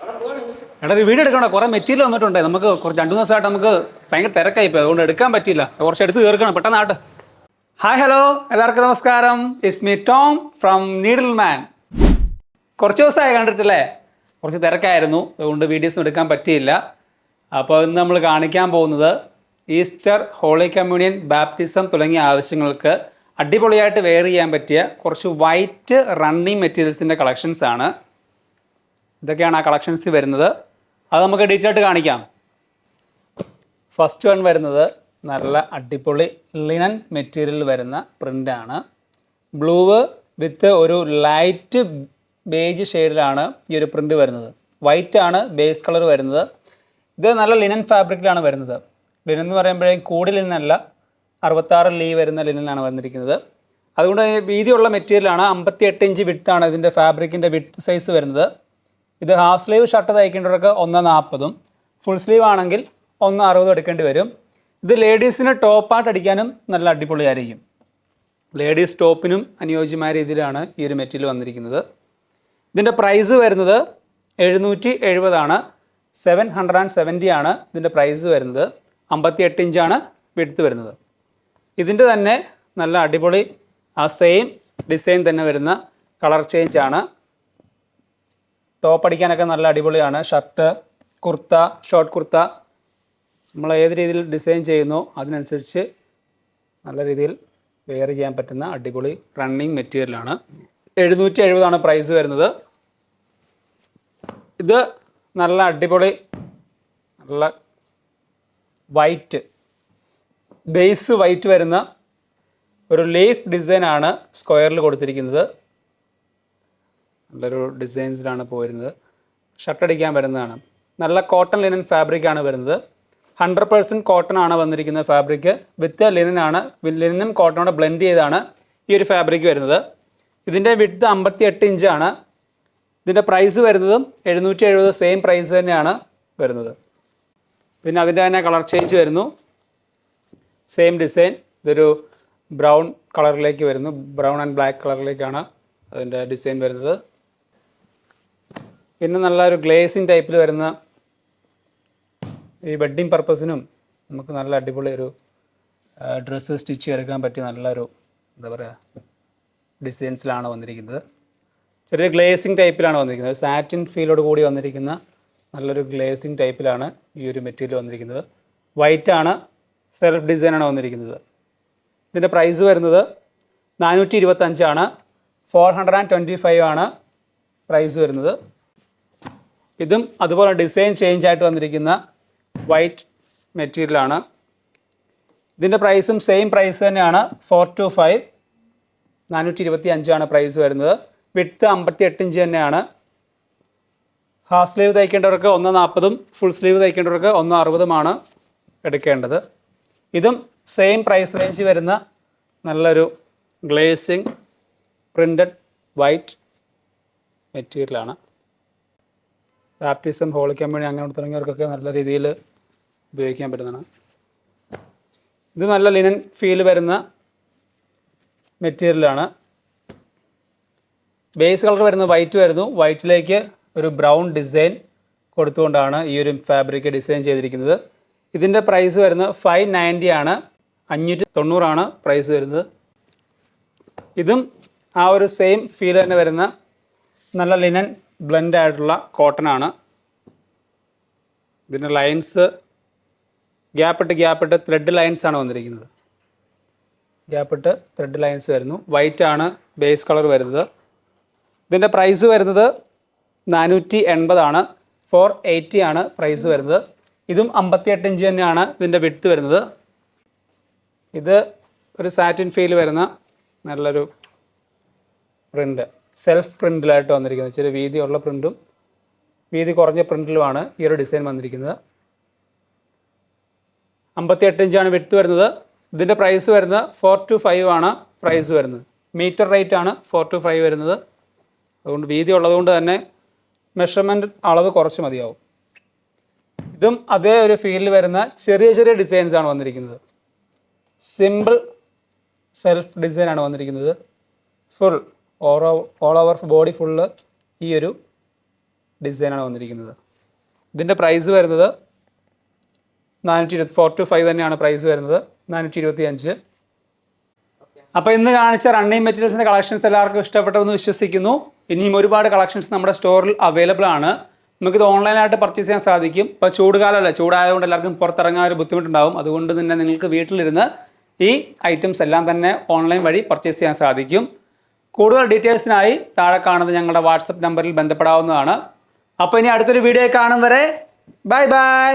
എടാ ഒരു വീഡിയോ എടുക്കണം, കുറേ മെറ്റീരിയൽ വന്നിട്ടുണ്ട്. നമുക്ക് കുറച്ച് 2-3 ദിവസമായിട്ട് നമുക്ക് ഭയങ്കര തിരക്കായിപ്പോയി, അതുകൊണ്ട് എടുക്കാൻ പറ്റിയില്ല. കുറച്ച് എടുത്ത് തീർക്കണം പെട്ടെന്ന് ആട്ട്. ഹായ് ഹലോ, എല്ലാവർക്കും നമസ്കാരം. It's me Tom from Needle Man. കുറച്ച് ദിവസമായി കണ്ടിട്ടില്ലേ? കുറച്ച് തിരക്കായിരുന്നു, അതുകൊണ്ട് വീഡിയോസ് എടുക്കാൻ പറ്റിയില്ല. അപ്പോൾ ഇന്ന് നമ്മൾ കാണിക്കാൻ പോകുന്നത് ഈസ്റ്റർ, ഹോളി കമ്മ്യൂണിയൻ, ബാപ്റ്റിസം തുടങ്ങിയ ആവശ്യങ്ങൾക്ക് അടിപൊളിയായിട്ട് വെയർ ചെയ്യാൻ പറ്റിയ കുറച്ച് വൈറ്റ് റണ്ണിങ് മെറ്റീരിയൽസിൻ്റെ കളക്ഷൻസ് ആണ്. ഇതൊക്കെയാണ് ആ കളക്ഷൻസ് വരുന്നത്. അത് നമുക്ക് ഡീറ്റെയിൽ ആയിട്ട് കാണിക്കാം. ഫസ്റ്റ് വൺ വരുന്നത് നല്ല അടിപൊളി ലിനൻ മെറ്റീരിയൽ വരുന്ന പ്രിൻ്റാണ്. ബ്ലൂവ് വിത്ത് ഒരു ലൈറ്റ് ബേജ് ഷെയ്ഡിലാണ് ഈ ഒരു പ്രിൻ്റ് വരുന്നത്. വൈറ്റ് ആണ് ബേസ് കളർ വരുന്നത്. ഇത് നല്ല ലിനൻ ഫാബ്രിക്കിലാണ് വരുന്നത്. ലിനൻ എന്ന് പറയുമ്പോഴേക്കും കൂടി ലിനല്ല, 66 ലീ വരുന്ന ലിനനാണ് വന്നിരിക്കുന്നത്. അതുകൊണ്ട് വീതിയുള്ള മെറ്റീരിയലാണ്. 58 ഇഞ്ച് വിട്ടാണ് ഇതിൻ്റെ ഫാബ്രിക്കിൻ്റെ വിട്ട് സൈസ് വരുന്നത്. ഇത് ഹാഫ് സ്ലീവ് ഷർട്ട് തയ്ക്കേണ്ടവർക്ക് 1.40, ഫുൾ സ്ലീവ് ആണെങ്കിൽ 1.60 എടുക്കേണ്ടി വരും. ഇത് ലേഡീസിന് ടോപ്പായിട്ട് അടിക്കാനും നല്ല അടിപൊളിയായിരിക്കും. ലേഡീസ് ടോപ്പിനും അനുയോജ്യമായ രീതിയിലാണ് ഈ ഒരു മെറ്റീരിയൽ വന്നിരിക്കുന്നത്. ഇതിൻ്റെ പ്രൈസ് വരുന്നത് 770 ആണ്. 770 ആണ് ഇതിൻ്റെ പ്രൈസ് വരുന്നത്. 58 ഇഞ്ചാണ് വിഡ്ത്ത് വരുന്നത്. ഇതിൻ്റെ തന്നെ നല്ല അടിപൊളി ആ സെയിം ഡിസൈൻ തന്നെ വരുന്ന കളർ ചേഞ്ച് ആണ്. ടോപ്പ് അടിക്കാനൊക്കെ നല്ല അടിപൊളിയാണ്. ഷർട്ട്, കുർത്ത, ഷോർട്ട് കുർത്ത, നമ്മൾ ഏത് രീതിയിൽ ഡിസൈൻ ചെയ്യുന്നു അതിനനുസരിച്ച് നല്ല രീതിയിൽ വെയർ ചെയ്യാൻ പറ്റുന്ന അടിപൊളി റണ്ണിങ് മെറ്റീരിയലാണ്. 770 ആണ് പ്രൈസ് വരുന്നത്. ഇത് നല്ല അടിപൊളി നല്ല വൈറ്റ് ബേസ് വൈറ്റ് വരുന്ന ഒരു ലീഫ് ഡിസൈനാണ് സ്ക്വയറിൽ കൊടുത്തിരിക്കുന്നത്. നല്ലൊരു ഡിസൈൻസിലാണ് പോയിരുന്നത്. ഷർട്ട് അടിക്കാൻ വരുന്നതാണ്. നല്ല കോട്ടൺ ലിനൻ ഫാബ്രിക്കാണ് വരുന്നത്. 100% കോട്ടൺ ആണ് വന്നിരിക്കുന്ന ഫാബ്രിക്. വിത്ത് ലിനനാണ്. ലിനനും കോട്ടണോടെ ബ്ലെൻഡ് ചെയ്താണ് ഈ ഒരു ഫാബ്രിക് വരുന്നത്. ഇതിൻ്റെ വിഡ്ത്ത് 58 ഇഞ്ചാണ്. ഇതിൻ്റെ പ്രൈസ് വരുന്നതും 770 സെയിം പ്രൈസ് തന്നെയാണ് വരുന്നത്. പിന്നെ അതിൻ്റെ തന്നെ കളർ ചേഞ്ച് വരുന്നു. Same design. ഇതൊരു ബ്രൗൺ കളറിലേക്ക് വരുന്നു. ബ്രൗൺ ആൻഡ് ബ്ലാക്ക് കളറിലേക്കാണ് അതിൻ്റെ ഡിസൈൻ വരുന്നത്. പിന്നെ നല്ലൊരു ഗ്ലേസിങ് ടൈപ്പിൽ വരുന്ന ഈ വെഡ്ഡിങ് പർപ്പസിനും നമുക്ക് നല്ല അടിപൊളി ഒരു ഡ്രസ്സ് സ്റ്റിച്ച് ചെയ്തെടുക്കാൻ പറ്റിയ നല്ലൊരു എന്താ പറയുക ഡിസൈൻസിലാണ് വന്നിരിക്കുന്നത്. ചെറിയ ഗ്ലേസിങ് ടൈപ്പിലാണ് വന്നിരിക്കുന്നത്. സാറ്റിൻ ഫീലോട് കൂടി വന്നിരിക്കുന്ന നല്ലൊരു ഗ്ലേസിങ് ടൈപ്പിലാണ് ഈ ഒരു മെറ്റീരിയൽ വന്നിരിക്കുന്നത്. വൈറ്റ് ആണ്, സെൽഫ് ഡിസൈനാണ് വന്നിരിക്കുന്നത്. ഇതിൻ്റെ പ്രൈസ് വരുന്നത് 425 ആണ്. 425 ആണ് പ്രൈസ് വരുന്നത്. ഇതും അതുപോലെ ഡിസൈൻ ചേഞ്ച് ആയിട്ട് വന്നിരിക്കുന്ന വൈറ്റ് മെറ്റീരിയലാണ്. ഇതിൻ്റെ പ്രൈസും സെയിം പ്രൈസ് തന്നെയാണ്. 425, 425 ആണ് പ്രൈസ് വരുന്നത്. വിഡ്ത്ത് 58 ഇഞ്ച് തന്നെയാണ്. ഹാഫ് സ്ലീവ് തയ്ക്കേണ്ടവർക്ക് 1.40, ഫുൾ സ്ലീവ് തയ്ക്കേണ്ടവർക്ക് 1.60 എടുക്കേണ്ടത്. ഇതും സെയിം പ്രൈസ് റേഞ്ച് വരുന്ന നല്ലൊരു ഗ്ലേസിങ് പ്രിൻറ്റഡ് വൈറ്റ് മെറ്റീരിയലാണ്. ബാപ്റ്റിസം, ഹോളി കമ്മ്യൂണിയൻ അങ്ങനെ തുടങ്ങിയവർക്കൊക്കെ നല്ല രീതിയിൽ ഉപയോഗിക്കാൻ പറ്റുന്നതാണ്. ഇത് നല്ല ലിനൻ ഫീൽ വരുന്ന മെറ്റീരിയലാണ്. ബേസ് കളർ വരുന്നത് വൈറ്റ് വരുന്നു. വൈറ്റിലേക്ക് ഒരു ബ്രൗൺ ഡിസൈൻ കൊടുത്തുകൊണ്ടാണ് ഈ ഒരു ഫാബ്രിക് ഡിസൈൻ ചെയ്തിരിക്കുന്നത്. ഇതിൻ്റെ പ്രൈസ് വരുന്നത് 590 ആണ്. 590 പ്രൈസ് വരുന്നത്. ഇതും ആ ഒരു സെയിം ഫീൽ തന്നെ വരുന്ന നല്ല ലിനൻ ബ്ലെൻഡ് ആയിട്ടുള്ള കോട്ടൺ ആണ്. ഇതിൻ്റെ ലൈൻസ് ഗ്യാപ്പിട്ട് ത്രെഡ് ലൈൻസ് ആണ് വന്നിരിക്കുന്നത്. ഗ്യാപ്പിട്ട് ത്രെഡ് ലൈൻസ് വരുന്നു. വൈറ്റ് ആണ് ബേസ് കളർ വരുന്നത്. ഇതിൻ്റെ പ്രൈസ് വരുന്നത് 480 ആണ്. 480 ആണ് പ്രൈസ് വരുന്നത്. ഇതും 58 ഇഞ്ച് തന്നെയാണ് ഇതിൻ്റെ വിഡ്ത്ത് വരുന്നത്. ഇത് ഒരു സാറ്റിൻ ഫീൽ വരുന്ന നല്ലൊരു പ്രിൻ്റ്, സെൽഫ് പ്രിൻറ്റിലായിട്ട് വന്നിരിക്കുന്നത്. ഇച്ചിരി വീതിയുള്ള പ്രിൻറ്റും വീതി കുറഞ്ഞ പ്രിൻറ്റിലുമാണ് ഈ ഒരു ഡിസൈൻ വന്നിരിക്കുന്നത്. 58 ഇഞ്ചാണ് വിഡ്ത്ത് വരുന്നത്. ഇതിൻ്റെ പ്രൈസ് വരുന്നത് 425 ആണ് പ്രൈസ് വരുന്നത്. മീറ്റർ റേറ്റ് ആണ് 425 വരുന്നത്. അതുകൊണ്ട് വീതി ഉള്ളതുകൊണ്ട് തന്നെ മെഷർമെൻറ്റ് അളവ് കുറച്ച് മതിയാവും. ഇതും അതേ ഒരു ഫീലിൽ വരുന്ന ചെറിയ ചെറിയ ഡിസൈൻസാണ് വന്നിരിക്കുന്നത്. സിമ്പിൾ സെൽഫ് ഡിസൈനാണ് വന്നിരിക്കുന്നത്. Full all over body full ഈ ഒരു ഡിസൈനാണ് വന്നിരിക്കുന്നത്. ഇതിൻ്റെ പ്രൈസ് വരുന്നത് 425 തന്നെയാണ് പ്രൈസ് വരുന്നത്, 425. അപ്പോൾ ഇന്ന് കാണിച്ച റണ്ണിങ് മെറ്റീരിയൽസിൻ്റെ കളക്ഷൻസ് എല്ലാവർക്കും ഇഷ്ടപ്പെട്ടെന്ന് വിശ്വസിക്കുന്നു. ഇനിയും ഒരുപാട് കളക്ഷൻസ് നമ്മുടെ സ്റ്റോറിൽ അവൈലബിൾ ആണ്. നമുക്കിത് ഓൺലൈനായിട്ട് പർച്ചേസ് ചെയ്യാൻ സാധിക്കും. ഇപ്പോൾ ചൂടുകാലമല്ല, ചൂടായതുകൊണ്ട് എല്ലാവർക്കും പുറത്തിറങ്ങാൻ ഒരു ബുദ്ധിമുട്ടുണ്ടാകും. അതുകൊണ്ട് തന്നെ നിങ്ങൾക്ക് വീട്ടിലിരുന്ന് ഈ ഐറ്റംസ് എല്ലാം തന്നെ ഓൺലൈൻ വഴി പർച്ചേസ് ചെയ്യാൻ സാധിക്കും. കൂടുതൽ ഡീറ്റെയിൽസിനായി താഴെ കാണുന്ന ഞങ്ങളുടെ വാട്സപ്പ് നമ്പറിൽ ബന്ധപ്പെടാവുന്നതാണ്. അപ്പോൾ ഇനി അടുത്തൊരു വീഡിയോ കാണും വരെ ബൈ ബൈ.